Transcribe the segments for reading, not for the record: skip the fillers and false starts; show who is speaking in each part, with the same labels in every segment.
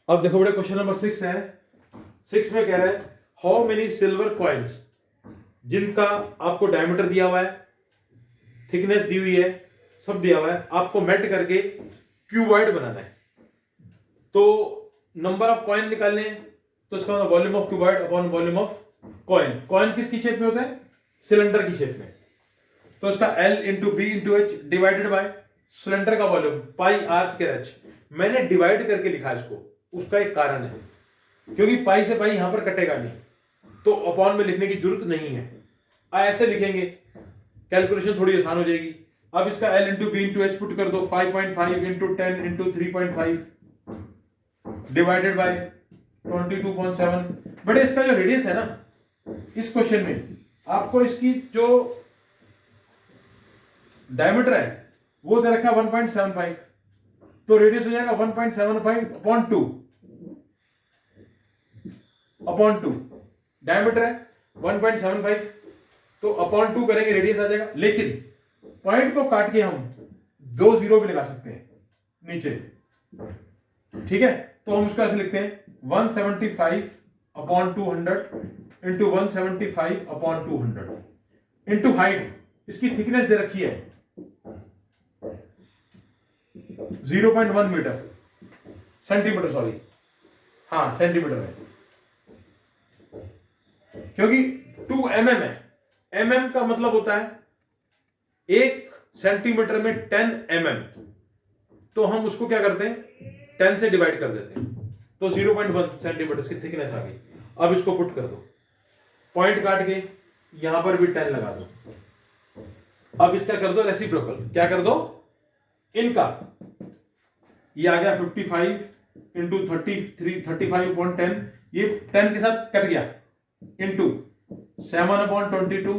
Speaker 1: अब देखो बेटा क्वेश्चन नंबर 6 है। 6 में कह रहा है हाउ मेनी सिल्वर कॉइन्स, जिनका आपको डायमीटर दिया हुआ है, थिकनेस दी हुई है, सब दिया हुआ है, आपको मेल्ट करके क्यूबॉइड बनाना है। तो नंबर ऑफ कॉइन निकालने हैं, तो इसका मतलब volume of cuboid upon volume of coin. Coin किसकी शेप में होता है? सिलेंडर की शेप में। तो इसका L into B into H divided by cylinder का volume pi r square h. मैंने डिवाइड करके लिखा इसको, उसका एक कारण है, क्योंकि पाई से पाई यहां पर कटेगा नहीं, तो अपॉन में लिखने की जरूरत नहीं है। ऐसे लिखेंगे, कैलकुलेशन थोड़ी आसान हो जाएगी। अब इसका L into B into H put कर दो, 5.5 into 10 into 3.5 divided by 22.7। But इसका जो रेडियस है ना, इस क्वेश्चन में आपको इसकी जो डायमीटर है वो दे रखा है 1.75, तो रेडियस हो जाएगा 1.75 अपॉन 2 अपॉन 2। डायमीटर है 1.75, तो अपॉन 2 करेंगे, रेडियस आ जाएगा। लेकिन पॉइंट को काट के हम 2 जीरो भी लगा सकते हैं नीचे, ठीक है? तो हम उसको ऐसे लिखते हैं 175 upon 200 into 175 upon 200 into height. इसकी थिकनेस दे रखी है 0.1 मीटर, सेंटीमीटर, सॉरी, हाँ सेंटीमीटर है, क्योंकि 2 mm है। mm का मतलब होता है 1 सेंटीमीटर में 10 mm, तो हम उसको क्या करते हैं 10 से डिवाइड कर देते हैं, तो 0.1 सेंटीमीटर की थिकनेस आ गई। अब इसको पुट कर दो, पॉइंट काट के यहां पर भी 10 लगा दो। अब इसका कर दो रेसिप्रोकल, क्या कर दो इनका, ये आ गया 55 इंटू 35/10, ये 10 के साथ कट गया, इंटू 7/22,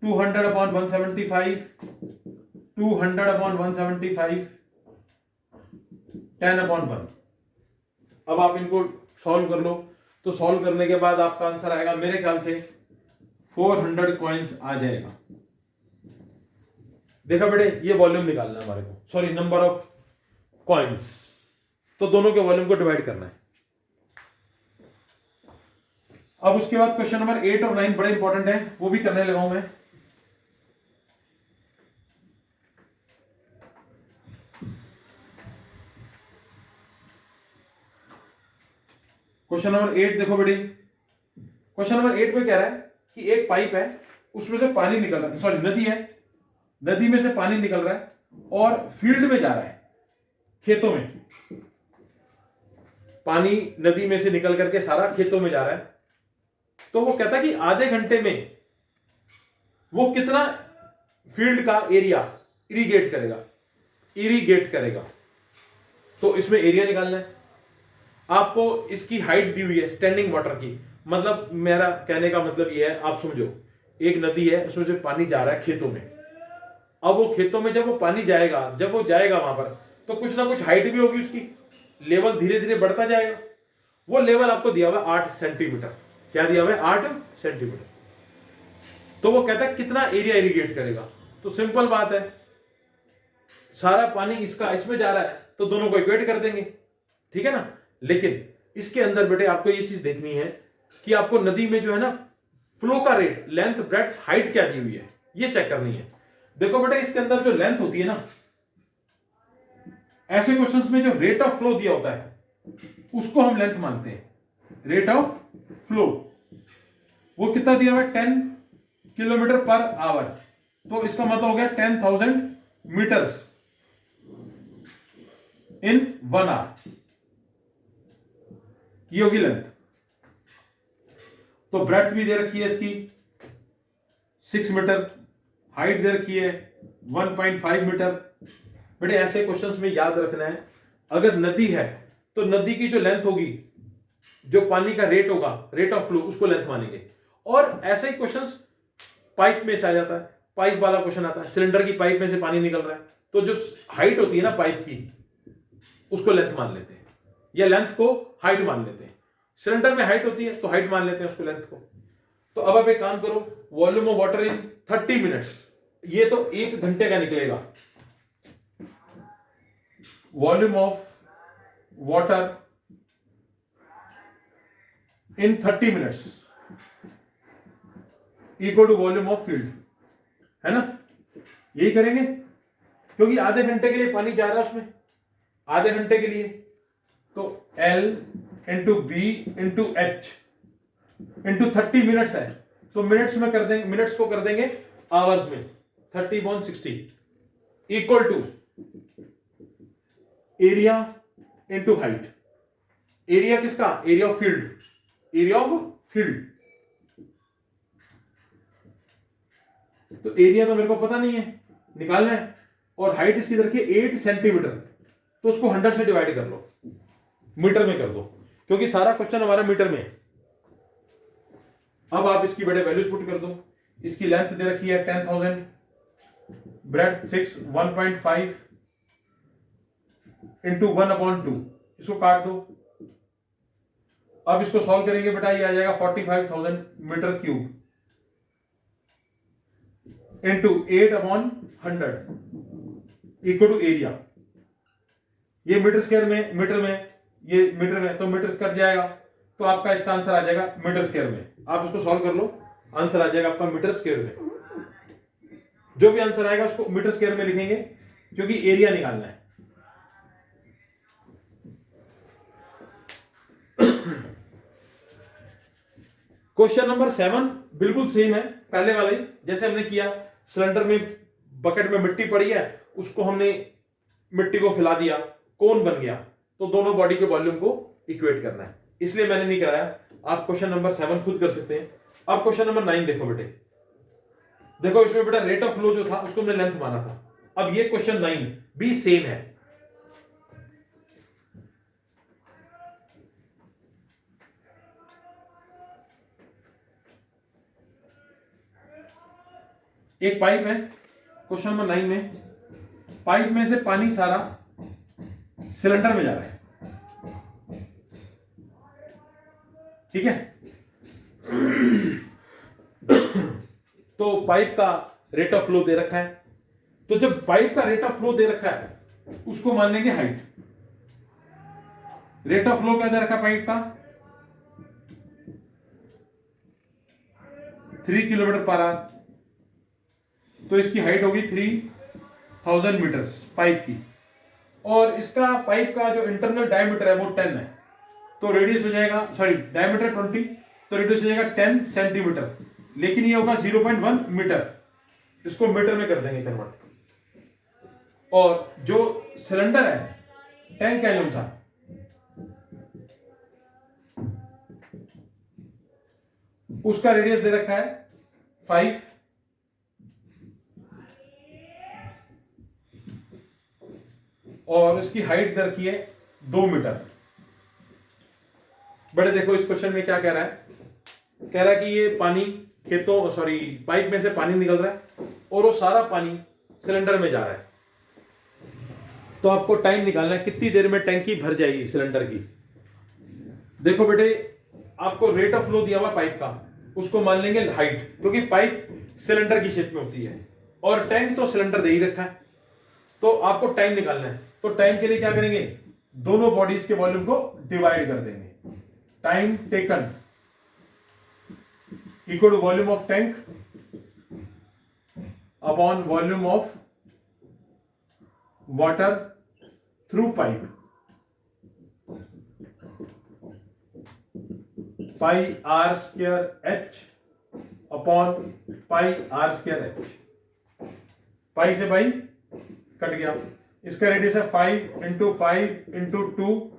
Speaker 1: 200/175, 200/175, 10/1। अब आप इनको सॉल्व कर लो, तो सॉल्व करने के बाद आपका आंसर आएगा मेरे ख्याल से 400 कॉइन्स आ जाएगा। देखा बेटे, ये वॉल्यूम निकालना है हमारे को, सॉरी नंबर ऑफ कॉइन्स, तो दोनों के वॉल्यूम को डिवाइड करना है। अब उसके बाद क्वेश्चन नंबर 8 और 9 बड़े इंपॉर्टेंट है, वो भी करने लगा हूं मैं। क्वेश्चन नंबर 8 देखो बेटे, क्वेश्चन नंबर 8 में कह रहा है कि एक पाइप है, उसमें से पानी निकल रहा है, सॉरी नदी है, नदी में से पानी निकल रहा है और फील्ड में जा रहा है, खेतों में। पानी नदी में से निकल करके सारा खेतों में जा रहा है। तो वो कहता है कि आधे घंटे में वो कितना फील्ड का एरिया इरिगेट करेगा। तो इसमें एरिया निकालना है आपको। इसकी हाइट दी हुई है स्टैंडिंग वाटर की, मतलब मेरा कहने का मतलब ये है, आप समझो एक नदी है, उसमें से पानी जा रहा है खेतों में। अब वो खेतों में जब वो पानी जाएगा, जब वो जाएगा वहां पर, तो कुछ ना कुछ हाइट भी होगी, उसकी लेवल धीरे धीरे बढ़ता जाएगा। वो लेवल आपको दिया हुआ है 8 सेंटीमीटर। क्या दिया हुआ है? 8 सेंटीमीटर। तो वो कहता है कितना एरिया इरिगेट करेगा। तो सिंपल बात है, सारा पानी इसका इसमें जा रहा है, तो दोनों को इक्वेट कर देंगे, ठीक है ना। लेकिन इसके अंदर बेटे आपको ये चीज देखनी है कि आपको नदी में जो है ना फ्लो का रेट, लेंथ, ब्रेड्थ, हाइट क्या दी हुई है, ये चेक करनी है। देखो बेटा, इसके अंदर जो लेंथ होती है ना, ऐसे क्वेश्चंस में जो रेट ऑफ फ्लो दिया होता है उसको हम लेंथ मानते हैं। रेट ऑफ फ्लो वो कितना दिया हुआ है? 10 किलोमीटर पर आवर, तो इसका मतलब हो गया 10,000 मीटर्स इन 1 आवर, ये होगी लेंथ। तो ब्रेड्थ भी दे रखी है इसकी 6 मीटर, हाइट दे रखी है 1.5 मीटर। बेटे ऐसे क्वेश्चंस में याद रखना है, अगर नदी है तो नदी की जो लेंथ होगी, जो पानी का रेट होगा, रेट ऑफ फ्लो, उसको लेंथ मानेंगे। और ऐसे ही क्वेश्चंस पाइप में से आ जाता है, पाइप वाला क्वेश्चन आता है, सिलेंडर की पाइप में से पानी निकल रहा है, तो जो हाइट होती है ना पाइप की, उसको लेंथ मान लेते हैं, या लेंथ को हाइट मान लेते हैं। सिलेंडर में हाइट होती है तो हाइट मान लेते हैं उसको, लेंथ को। तो अब आप एक काम करो, volume of water in 30 minutes, ये तो 1 घंटे का निकलेगा। Volume of water in 30 minutes equal to volume of field, है ना? यही करेंगे क्योंकि आधे घंटे के लिए पानी जा रहा है उसमें, आधे घंटे के लिए। तो L into B into H into 30 minutes है, तो मिनट्स में कर देंगे, मिनट्स को कर देंगे आवर्स में, 30/60 equal to area into height. Area किसका? Area of field, area of field. तो एरिया तो मेरे को पता नहीं है, निकालना है, और हाइट इसकी रखिए 8 सेंटीमीटर, तो उसको 100 से डिवाइड कर लो, मीटर में कर दो, क्योंकि सारा क्वेश्चन हमारा मीटर में है। अब आप इसकी बड़े वैल्यूज पुट कर दो। इसकी लेंथ दे रखी है 10,000, ब्रेड्थ 6, 1.5 इंटू 1/2, इसको काट दो। अब इसको सॉल्व करेंगे बेटा, ये आ जाएगा 45,000 metre cube into 8/100 equal to area. ये मीटर स्क्वायर में, मीटर में, ये मीटर में, तो मीटर कट जाएगा, तो आपका इसका आंसर आ जाएगा मीटर स्क्वायर में। आप इसको सॉल्व कर लो, आंसर आ जाएगा आपका मीटर स्क्वायर में। जो भी आंसर आएगा उसको मीटर स्क्वायर में लिखेंगे, क्योंकि एरिया निकालना है। क्वेश्चन नंबर 7 बिल्कुल सेम है, पहले वाला ही, जैसे हमने किया। सिलेंडर में, बकेट में मिट्टी पड़ी है, उसको हमने मिट्टी को फैला दिया, कोन बन गया, तो दोनों बॉडी के वॉल्यूम को इक्वेट करना है, इसलिए मैंने नहीं कराया। आप क्वेश्चन नंबर 7 खुद कर सकते हैं। अब क्वेश्चन नंबर 9 देखो बेटे, देखो इसमें बेटा रेट ऑफ फ्लो जो था उसको हमने लेंथ माना था। अब ये क्वेश्चन 9 भी सेम है। एक पाइप है, क्वेश्चन नंबर 9 में पाइप में से पानी सारा सिलेंडर में जा रहा है, ठीक है? तो पाइप का रेट ऑफ फ्लो दे रखा है, तो जब पाइप का रेट ऑफ फ्लो दे रखा है उसको मान लेंगे हाइट। रेट ऑफ फ्लो क्या दे रखा है पाइप का? 3 किलोमीटर पर आवर, तो इसकी हाइट होगी 3000 मीटर्स पाइप की, और इसका पाइप का जो इंटरनल डायमीटर है वो 10 है, तो रेडियस हो जाएगा, सॉरी डायमीटर 20, तो रेडियस हो जाएगा 10 सेंटीमीटर, लेकिन ये होगा 0.1 मीटर। इसको मीटर में कर देंगे कन्वर्ट। और जो सिलेंडर है, टैंक है जो सा, उसका रेडियस दे रखा है 5, और इसकी हाइट दे रखी है 2 मीटर। बड़े देखो इस क्वेश्चन में क्या कह रहा है, कह रहा है कि ये पानी खेतों, सॉरी पाइप में से पानी निकल रहा है और वो सारा पानी सिलेंडर में जा रहा है। तो आपको टाइम निकालना है, कितनी देर में टैंकी भर जाएगी सिलेंडर की। देखो बेटे, आपको रेट ऑफ फ्लो दिया हुआ पाइप का, उसको मान लेंगे हाइट, क्योंकि पाइप सिलेंडर की शेप में होती है और टैंक तो सिलेंडर दे ही रखा है। तो आपको टाइम निकालना है, तो टाइम के लिए क्या करेंगे, दोनों बॉडीज के वॉल्यूम को डिवाइड कर देंगे। Time taken equal to volume of tank upon volume of water through pipe, pi r square h upon pi r square h. Pi से पाई कट गया, इसका रेडियस है 5 इंटू 5 इंटू 2,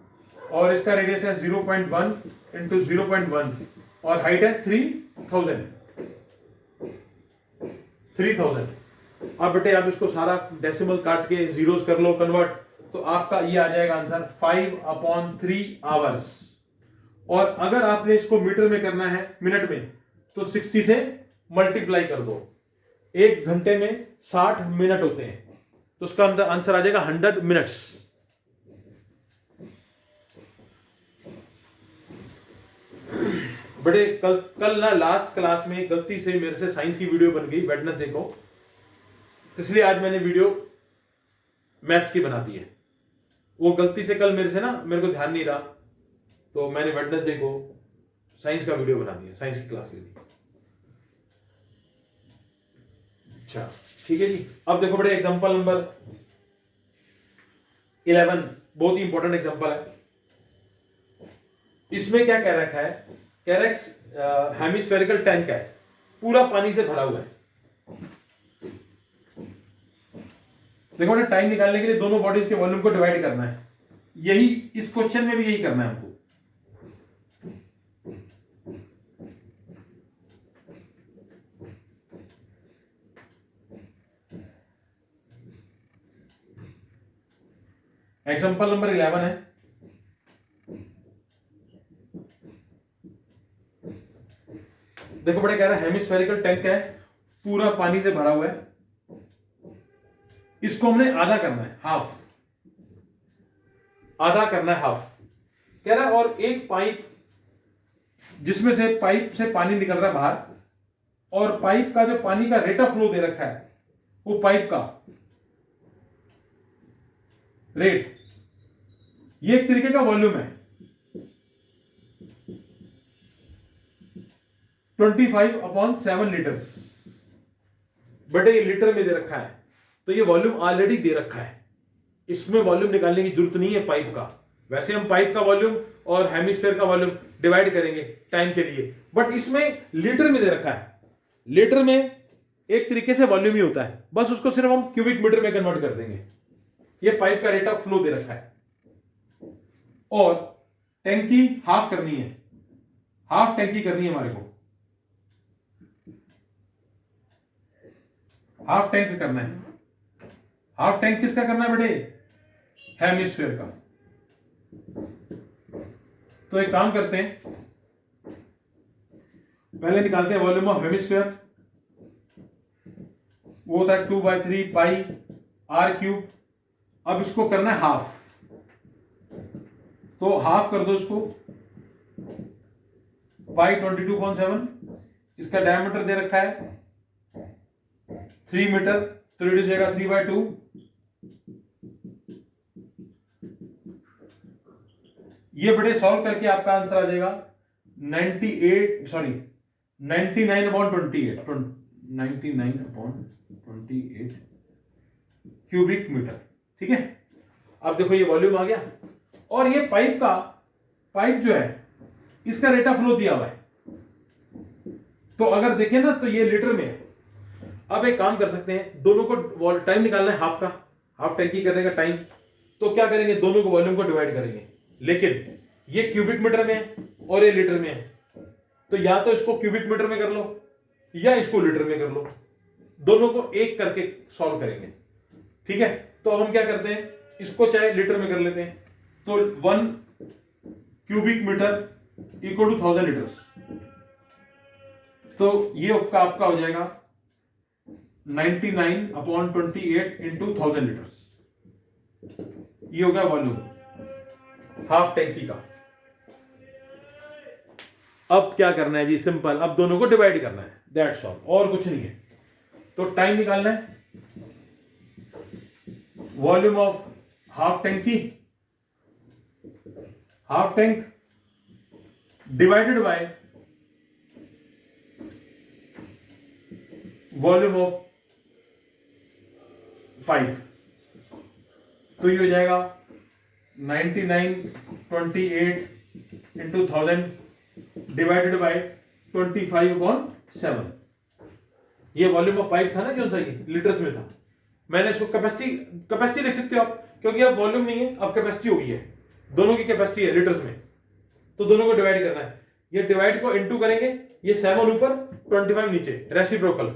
Speaker 1: और इसका रेडियस है 0.1 इंटू 0.1, और हाइट है 3000। अब बेटे आप इसको सारा डेसिमल काट के जीरोस कर लो कन्वर्ट, तो आपका ये आ जाएगा आंसर 5/3 आवर्स। और अगर आपने इसको मीटर में करना है, मिनट में, तो 60 से मल्टीप्लाई कर दो। एक घंटे में 60 मिनट होते हैं, तो उसका आंसर आ जाएगा 100 मिनट्स। बड़े कल ना लास्ट क्लास में गलती से मेरे से साइंस की वीडियो बन गई वेडनेसडे को, इसलिए आज मैंने वीडियो मैथ्स की बना दी है। वो गलती से कल मेरे से ना, मेरे को ध्यान नहीं रहा, तो मैंने वेडनेसडे को साइंस का वीडियो बना दिया साइंस की क्लास के लिए। अच्छा ठीक है जी। अब देखो बड़े एग्जांपल नंबर 11 बहुत ही इंपॉर्टेंट एग्जांपल है। इसमें क्या कह रखा है, कह रहा है हेमिस्फेरिकल टैंक है, पूरा पानी से भरा हुआ है। देखो बेटा टाइम निकालने के लिए दोनों बॉडीज के वॉल्यूम को डिवाइड करना है, यही इस क्वेश्चन में भी यही करना है हमको। एग्जांपल नंबर 11 है, देखो बड़े कह रहा है हेमिस्फेरिकल टैंक है, पूरा पानी से भरा हुआ है, इसको हमने आधा करना है, हाफ, आधा करना है हाफ कह रहा है। और एक पाइप जिसमें से पाइप से पानी निकल रहा है बाहर, और पाइप का जो पानी का रेट ऑफ फ्लो दे रखा है, वो पाइप का रेट, ये एक तरीके का वॉल्यूम है 25/7 लीटर्स। बटे ये लीटर में दे रखा है, तो ये वॉल्यूम ऑलरेडी दे रखा है, इसमें वॉल्यूम निकालने की जरूरत नहीं है पाइप का। वैसे हम पाइप का वॉल्यूम और हेमिस्फेयर का वॉल्यूम डिवाइड करेंगे टाइम के लिए, बट इसमें लीटर में दे रखा है। लीटर में एक तरीके से वॉल्यूम ही होता है, बस उसको सिर्फ हम क्यूबिक मीटर में कन्वर्ट कर देंगे। ये पाइप का रेट ऑफ फ्लो दे रखा है, और टैंकी हाफ करनी है, हाफ टैंकी करनी है हमारे को, हाफ टैंक करना है। हाफ टैंक किसका करना है बेटे? हेमिस्फेयर का। तो एक काम करते हैं, पहले निकालते हैं वॉल्यूम ऑफ हेमिस्फेयर, वो होता है 2/3 पाई r³। अब इसको करना है हाफ, तो हाफ कर दो इसको, पाई 22.7, इसका डायमीटर दे रखा है 3 मीटर, तो रेडियस जाएगा 3/2। ये बड़े सॉल्व करके आपका आंसर आ जाएगा 99/28 क्यूबिक मीटर। ठीक है, अब देखो ये वॉल्यूम आ गया, और ये पाइप जो है इसका रेट ऑफ फ्लो दिया हुआ है, तो अगर देखें ना तो ये लीटर में है। अब एक काम कर सकते हैं, दोनों को टाइम निकालना है हाफ का, हाफ टैंकी करने का टाइम, तो क्या करेंगे, दोनों को वॉल्यूम को डिवाइड करेंगे। लेकिन ये क्यूबिक मीटर में है और ये लीटर में है, तो या तो इसको क्यूबिक मीटर में कर लो या इसको लीटर में कर लो, दोनों को एक करके सॉल्व करेंगे। ठीक है, तो हम क्या करते हैं, इसको चाहे लीटर में कर लेते हैं, तो 1 cubic metre equal to 1000 litres, तो ये आपका हो जाएगा 99/28 इंटू 1000 लीटर्स। ये हो गया वॉल्यूम हाफ टैंकी का। अब क्या करना है जी, सिंपल, अब दोनों को डिवाइड करना है, दैट्स ऑल, और कुछ नहीं है। तो टाइम निकालना है, वॉल्यूम ऑफ हाफ टैंकी, half tank divided by volume of pipe, तो ये हो जाएगा 99/28 इंटू 1000 डिवाइडेड बाय 25/7। ये वॉल्यूम ऑफ पाइप था ना, कौन सा ये लीटर्स में था, मैंने इसको कैपेसिटी लिख सकते हो आप, क्योंकि अब वॉल्यूम नहीं है, अब कैपेसिटी हो गई है, दोनों की कैपेसिटी है लीटर्स में, तो दोनों को डिवाइड करना है। ये डिवाइड को इनटू करेंगे, ये 7 ऊपर 25 नीचे, रेसिप्रोकल।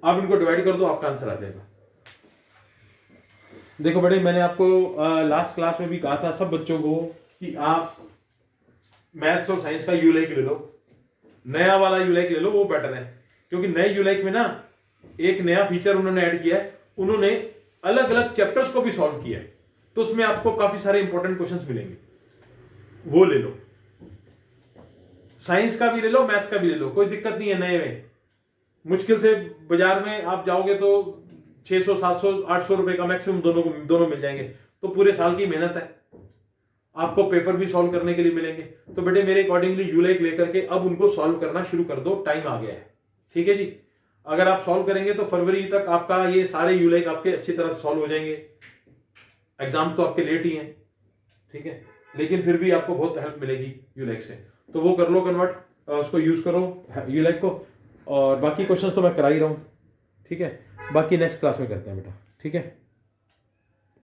Speaker 1: आप इनको डिवाइड कर दो, आपका आंसर आ जाएगा। देखो बेटे, मैंने आपको लास्ट क्लास में भी कहा था सब बच्चों को कि आप मैथ्स और साइंस का यूलाइक ले लो, नया वाला यूलाइक ले लो, वो बेटर है, क्योंकि नए यूलाइक में ना एक नया फीचर उन्होंने ऐड किया है, उन्होंने अलग अलग चैप्टर्स को भी सॉल्व किया है, तो उसमें आपको काफी सारे इंपॉर्टेंट क्वेश्चंस मिलेंगे, वो ले लो। साइंस का भी ले लो, मैथ्स का भी ले लो, कोई दिक्कत नहीं है। नए में मुश्किल से बाजार में आप जाओगे तो 600 700 800 रुपए का मैक्सिमम दोनों मिल जाएंगे। तो पूरे साल की मेहनत है, आपको पेपर भी सॉल्व करने के लिए मिलेंगे। तो बेटे मेरे अकॉर्डिंगली यूलाइक लेकर के अब उनको सॉल्व करना शुरू कर दो, टाइम आ गया है। ठीक है जी, अगर आप सॉल्व करेंगे तो फरवरी तक आपका ये सारे यूलाइक आपके अच्छी तरह से सॉल्व हो जाएंगे। एग्जाम तो आपके लेट ही हैं, ठीक है, लेकिन फिर भी आपको बहुत हेल्प मिलेगी यूलाइक से। तो वो कर लो कन्वर्ट, उसको यूज करो यूलाइक को, और बाकी क्वेश्चंस तो मैं करा ही रहा हूँ। ठीक है, बाकी नेक्स्ट क्लास में करते हैं बेटा। ठीक है।